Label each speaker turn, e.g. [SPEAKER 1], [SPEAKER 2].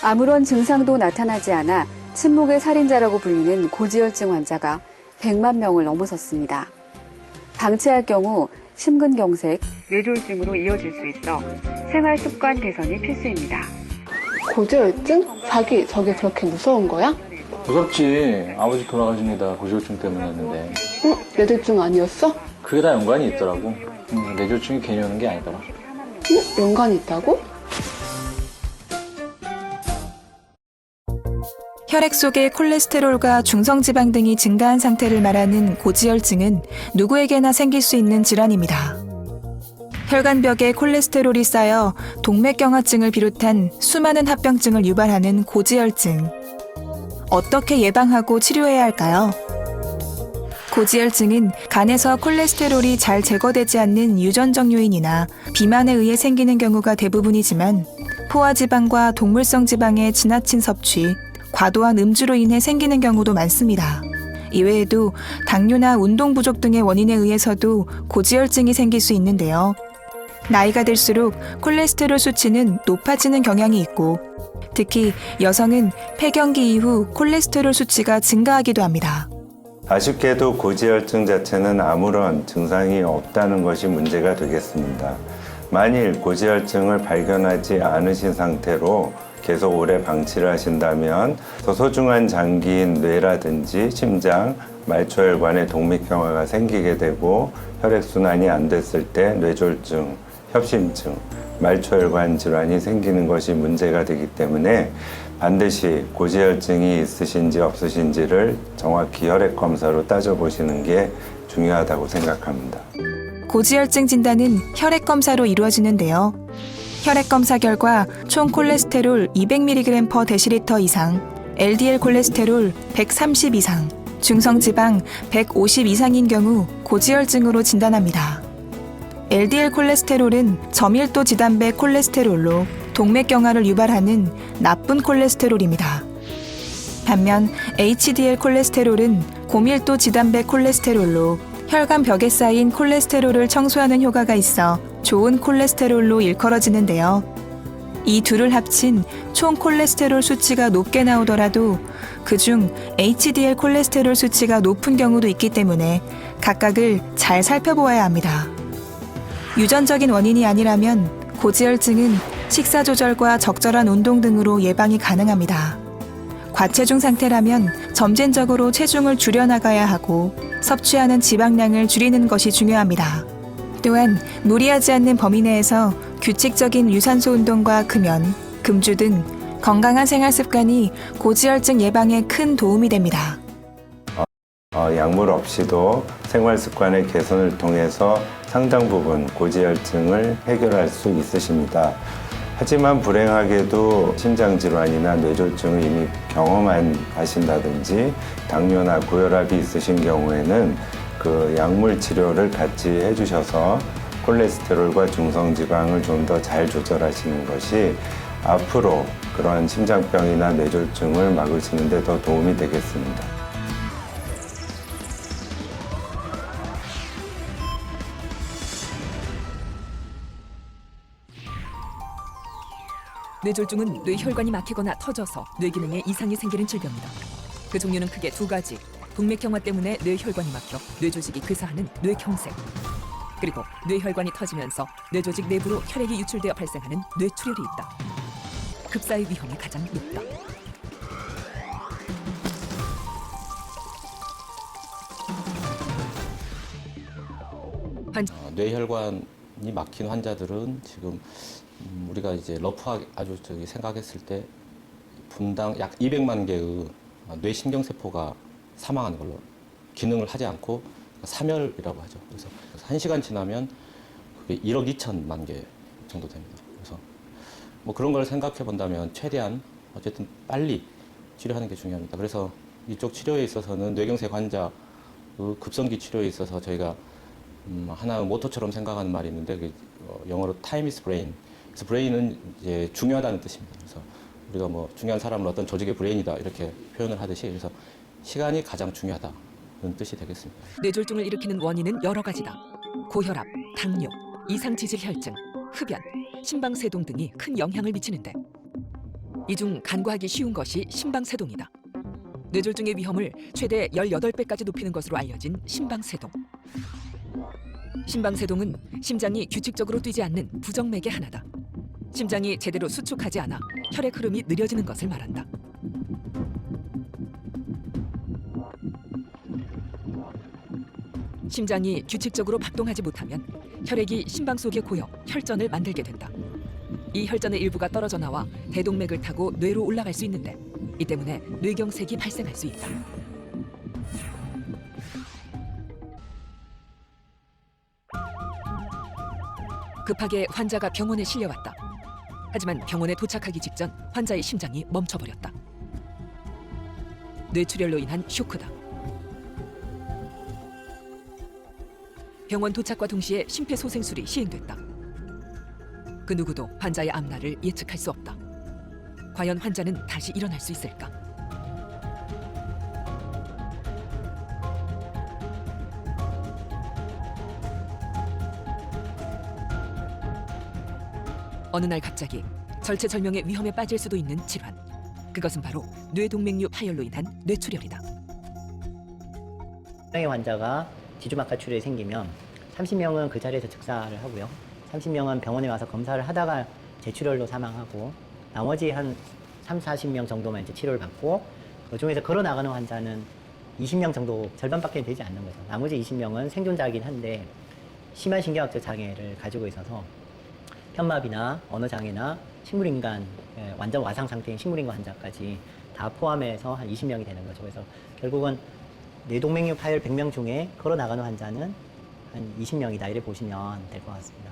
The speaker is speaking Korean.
[SPEAKER 1] 아무런 증상도 나타나지 않아 침묵의 살인자라고 불리는 고지혈증 환자가 100만 명을 넘어섰습니다. 방치할 경우 심근경색, 뇌졸중으로 이어질 수 있어 생활습관 개선이 필수입니다.
[SPEAKER 2] 고지혈증? 자기 저게 그렇게 무서운 거야?
[SPEAKER 3] 무섭지. 아버지 돌아가십니다. 고지혈증 때문에 했는데.
[SPEAKER 2] 응? 뇌졸중 아니었어?
[SPEAKER 3] 그게 다 연관이 있더라고. 뇌졸중이 괜히 오는 게 아니더라.
[SPEAKER 2] 응? 연관이 있다고?
[SPEAKER 4] 혈액 속의 콜레스테롤과 중성지방 등이 증가한 상태를 말하는 고지혈증은 누구에게나 생길 수 있는 질환입니다. 혈관벽에 콜레스테롤이 쌓여 동맥경화증을 비롯한 수많은 합병증을 유발하는 고지혈증. 어떻게 예방하고 치료해야 할까요? 고지혈증은 간에서 콜레스테롤이 잘 제거되지 않는 유전적 요인이나 비만에 의해 생기는 경우가 대부분이지만 포화지방과 동물성 지방의 지나친 섭취, 과도한 음주로 인해 생기는 경우도 많습니다. 이외에도 당뇨나 운동 부족 등의 원인에 의해서도 고지혈증이 생길 수 있는데요. 나이가 들수록 콜레스테롤 수치는 높아지는 경향이 있고 특히 여성은 폐경기 이후 콜레스테롤 수치가 증가하기도 합니다.
[SPEAKER 5] 아쉽게도 고지혈증 자체는 아무런 증상이 없다는 것이 문제가 되겠습니다. 만일 고지혈증을 발견하지 않으신 상태로 계속 오래 방치를 하신다면 더 소중한 장기인 뇌라든지 심장, 말초혈관에 동맥경화가 생기게 되고 혈액순환이 안 됐을 때 뇌졸중, 협심증, 말초혈관 질환이 생기는 것이 문제가 되기 때문에 반드시 고지혈증이 있으신지 없으신지를 정확히 혈액 검사로 따져보시는 게 중요하다고 생각합니다.
[SPEAKER 4] 고지혈증 진단은 혈액 검사로 이루어지는데요. 혈액 검사 결과 총 콜레스테롤 200mg/dL 이상, LDL 콜레스테롤 130 이상, 중성지방 150 이상인 경우 고지혈증으로 진단합니다. LDL 콜레스테롤은 저밀도 지단백 콜레스테롤로 동맥경화를 유발하는 나쁜 콜레스테롤입니다. 반면 HDL 콜레스테롤은 고밀도 지단백 콜레스테롤로 혈관 벽에 쌓인 콜레스테롤을 청소하는 효과가 있어 좋은 콜레스테롤로 일컬어지는데요. 이 둘을 합친 총 콜레스테롤 수치가 높게 나오더라도 그중 HDL 콜레스테롤 수치가 높은 경우도 있기 때문에 각각을 잘 살펴보아야 합니다. 유전적인 원인이 아니라면 고지혈증은 식사 조절과 적절한 운동 등으로 예방이 가능합니다. 과체중 상태라면 점진적으로 체중을 줄여나가야 하고 섭취하는 지방량을 줄이는 것이 중요합니다. 또한 무리하지 않는 범위 내에서 규칙적인 유산소 운동과 금연, 금주 등 건강한 생활 습관이 고지혈증 예방에 큰 도움이 됩니다.
[SPEAKER 5] 약물 없이도 생활 습관의 개선을 통해서 상당 부분 고지혈증을 해결할 수 있으십니다. 하지만 불행하게도 심장질환이나 뇌졸중을 이미 경험하신다든지 당뇨나 고혈압이 있으신 경우에는 그 약물 치료를 같이 해주셔서 콜레스테롤과 중성지방을 좀 더 잘 조절하시는 것이 앞으로 그런 심장병이나 뇌졸중을 막으시는 데 더 도움이 되겠습니다.
[SPEAKER 6] 뇌졸중은 뇌혈관이 막히거나 터져서 뇌기능에 이상이 생기는 질병이다. 그 종류는 크게 두 가지. 동맥경화 때문에 뇌혈관이 막혀 뇌조직이 괴사하는 뇌경색. 그리고 뇌혈관이 터지면서 뇌조직 내부로 혈액이 유출되어 발생하는 뇌출혈이 있다. 급사의 위험이 가장 높다.
[SPEAKER 7] 뇌혈관이 막힌 환자들은 지금 우리가 이제 러프하게 아주 생각했을 때 분당 약 200만 개의 뇌신경세포가 사망하는 걸로 기능을 하지 않고 사멸이라고 하죠. 그래서 1시간 지나면 그게 1억 2천만 개 정도 됩니다. 그래서 뭐 그런 걸 생각해 본다면 최대한 어쨌든 빨리 치료하는 게 중요합니다. 그래서 이쪽 치료에 있어서는 뇌경색 환자 그 급성기 치료에 있어서 저희가 하나의 모토처럼 생각하는 말이 있는데 그 영어로 time is brain. 그래서 브레인은 이제 중요하다는 뜻입니다. 그래서 우리가 뭐 중요한 사람은 어떤 조직의 브레인이다 이렇게 표현을 하듯이 그래서 시간이 가장 중요하다는 뜻이 되겠습니다.
[SPEAKER 6] 뇌졸중을 일으키는 원인은 여러 가지다. 고혈압, 당뇨, 이상지질혈증, 흡연, 심방세동 등이 큰 영향을 미치는데 이 중 간과하기 쉬운 것이 심방세동이다. 뇌졸중의 위험을 최대 18배까지 높이는 것으로 알려진 심방세동. 심방세동은 심장이 규칙적으로 뛰지 않는 부정맥의 하나다. 심장이 제대로 수축하지 않아 혈액 흐름이 느려지는 것을 말한다. 심장이 규칙적으로 박동하지 못하면 혈액이 심방 속에 고여 혈전을 만들게 된다. 이 혈전의 일부가 떨어져 나와 대동맥을 타고 뇌로 올라갈 수 있는데 이 때문에 뇌경색이 발생할 수 있다. 급하게 환자가 병원에 실려왔다. 하지만 병원에 도착하기 직전 환자의 심장이 멈춰버렸다. 뇌출혈로 인한 쇼크다. 병원 도착과 동시에 심폐소생술이 시행됐다. 그 누구도 환자의 앞날을 예측할 수 없다. 과연 환자는 다시 일어날 수 있을까? 어느 날 갑자기 절체절명의 위험에 빠질 수도 있는 질환. 그것은 바로 뇌동맥류 파열로 인한 뇌출혈이다.
[SPEAKER 8] 명의 환자가 지주막하 출혈이 생기면 30명은 그 자리에서 즉사를 하고요. 30명은 병원에 와서 검사를 하다가 재출혈로 사망하고 나머지 한 30-40명 정도만 이제 치료를 받고 그 중에서 걸어 나가는 환자는 20명 정도 절반밖에 되지 않는 거죠. 나머지 20명은 생존자이긴 한데 심한 신경학적 장애를 가지고 있어서 편마비나 언어장애나 식물인간, 완전 와상 상태인 식물인간 환자까지 다 포함해서 한 20명이 되는 거죠. 그래서 결국은 뇌동맥류 파열 100명 중에 걸어 나가는 환자는 한 20명이다 이렇게 보시면 될 것 같습니다.